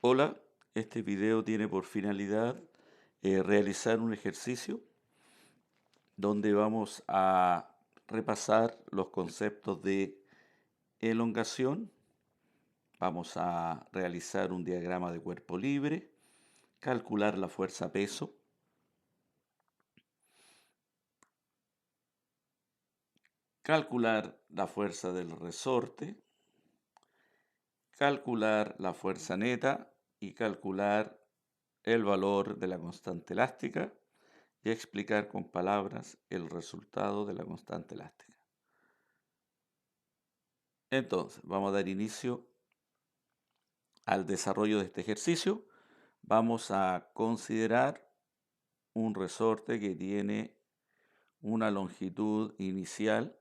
Hola, este video tiene por finalidad realizar un ejercicio donde vamos a repasar los conceptos de elongación, vamos a realizar un diagrama de cuerpo libre, calcular la fuerza peso, calcular la fuerza del resorte, calcular la fuerza neta y calcular el valor de la constante elástica y explicar con palabras el resultado de la constante elástica. Entonces, vamos a dar inicio al desarrollo de este ejercicio. Vamos a considerar un resorte que tiene una longitud inicial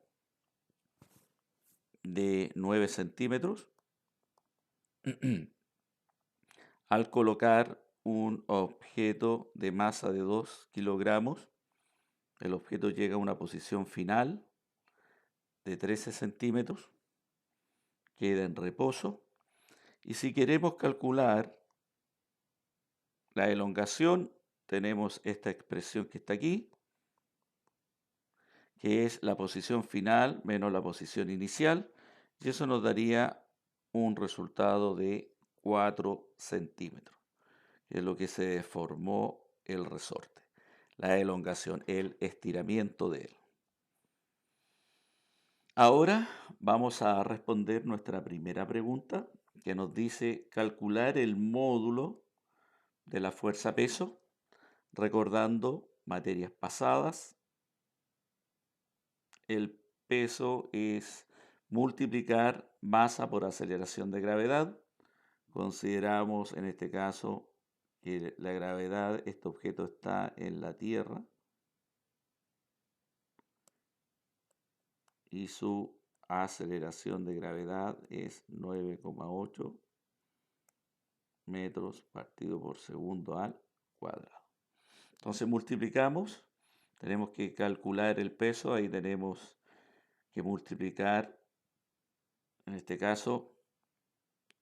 de 9 centímetros. Al colocar un objeto de masa de 2 kilogramos, el objeto llega a una posición final de 13 centímetros, queda en reposo. Y si queremos calcular la elongación, tenemos esta expresión que está aquí, que es la posición final menos la posición inicial, y eso nos daría un resultado de 4 centímetros, que es lo que se deformó el resorte, la elongación, el estiramiento de él. Ahora vamos a responder nuestra primera pregunta, que nos dice calcular el módulo de la fuerza peso, recordando materias pasadas. El peso es multiplicar masa por aceleración de gravedad. Consideramos en este caso que la gravedad, este objeto está en la Tierra y su aceleración de gravedad es 9,8 metros partido por segundo al cuadrado. Entonces multiplicamos, tenemos que calcular el peso, ahí tenemos que multiplicar, en este caso,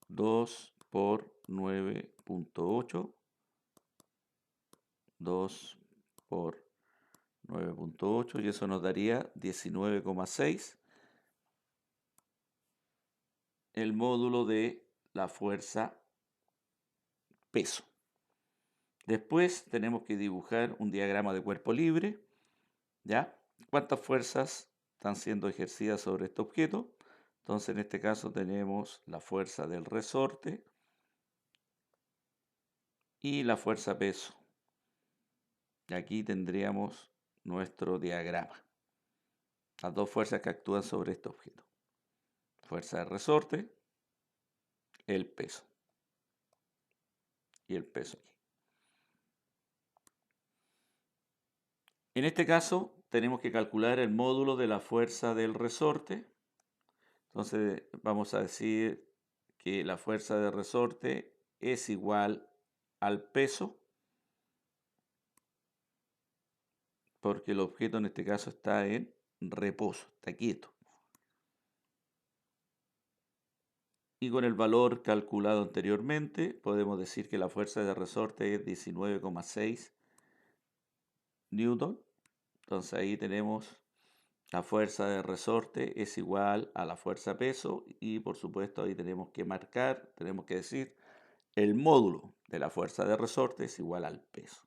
2 por 9,8, 2 por 9,8 y eso nos daría 19,6, el módulo de la fuerza peso. Después tenemos que dibujar un diagrama de cuerpo libre, ¿ya? ¿Cuántas fuerzas están siendo ejercidas sobre este objeto? Entonces en este caso tenemos la fuerza del resorte y la fuerza peso. Y aquí tendríamos nuestro diagrama. Las dos fuerzas que actúan sobre este objeto. Fuerza de resorte, el peso. Y el peso aquí. En este caso tenemos que calcular el módulo de la fuerza del resorte. Entonces vamos a decir que la fuerza de resorte es igual al peso, porque el objeto en este caso está en reposo, está quieto. Y con el valor calculado anteriormente, podemos decir que la fuerza de resorte es 19,6 newton. Entonces ahí tenemos la fuerza de resorte es igual a la fuerza peso y por supuesto ahí tenemos que marcar, tenemos que decir el módulo de la fuerza de resorte es igual al peso.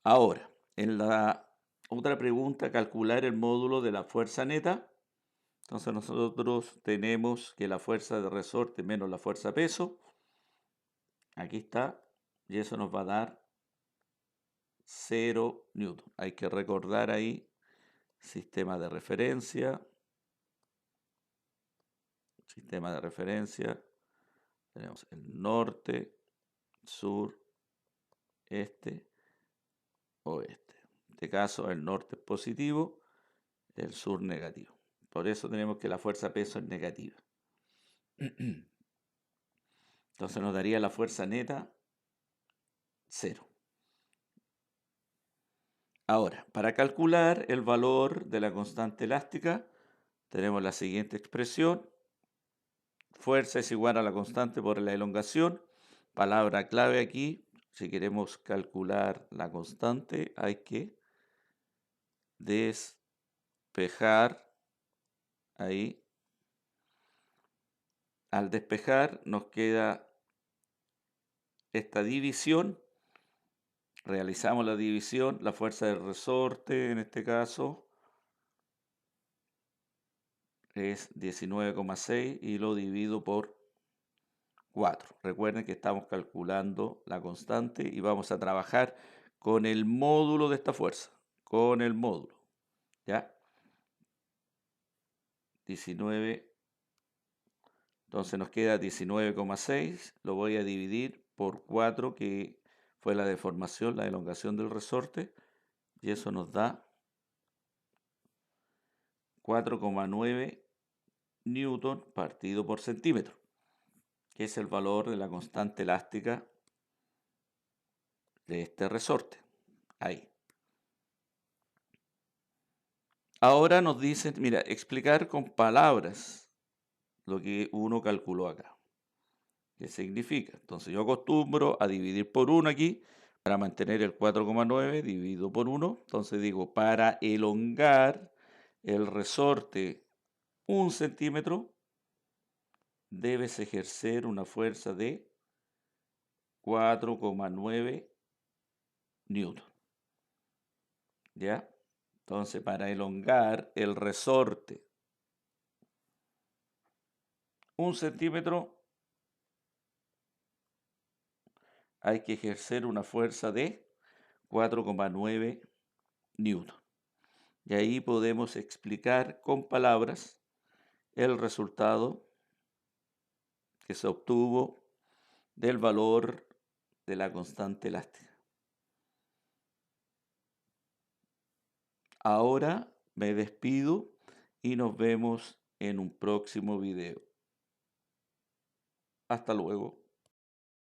Ahora, en la otra pregunta, calcular el módulo de la fuerza neta. Entonces nosotros tenemos que la fuerza de resorte menos la fuerza peso, aquí está, y eso nos va a dar 0 newton. Hay que recordar ahí sistema de referencia, tenemos el norte, sur, este, oeste. En este caso el norte es positivo, el sur negativo. Por eso tenemos que la fuerza peso es negativa. Entonces nos daría la fuerza neta 0. Ahora, para calcular el valor de la constante elástica, tenemos la siguiente expresión. Fuerza es igual a la constante por la elongación. Palabra clave aquí, si queremos calcular la constante, hay que despejar ahí. Al despejar nos queda esta división. Realizamos la división, la fuerza del resorte en este caso es 19,6 y lo divido por 4. Recuerden que estamos calculando la constante y vamos a trabajar con el módulo de esta fuerza, con el módulo, ¿ya? 19, entonces nos queda 19,6, lo voy a dividir por 4, que fue la deformación, la elongación del resorte, y eso nos da 4,9 newton partido por centímetro, que es el valor de la constante elástica de este resorte. Ahí. Ahora nos dicen, mira, explicar con palabras lo que uno calculó acá. ¿Qué significa? Entonces yo acostumbro a dividir por 1 aquí para mantener el 4,9, divido por 1. Entonces digo, para elongar el resorte 1 centímetro, debes ejercer una fuerza de 4,9 newton. ¿Ya? Entonces, para elongar el resorte 1 centímetro, hay que ejercer una fuerza de 4,9 newton. Y ahí podemos explicar con palabras el resultado que se obtuvo del valor de la constante elástica. Ahora me despido y nos vemos en un próximo video. Hasta luego.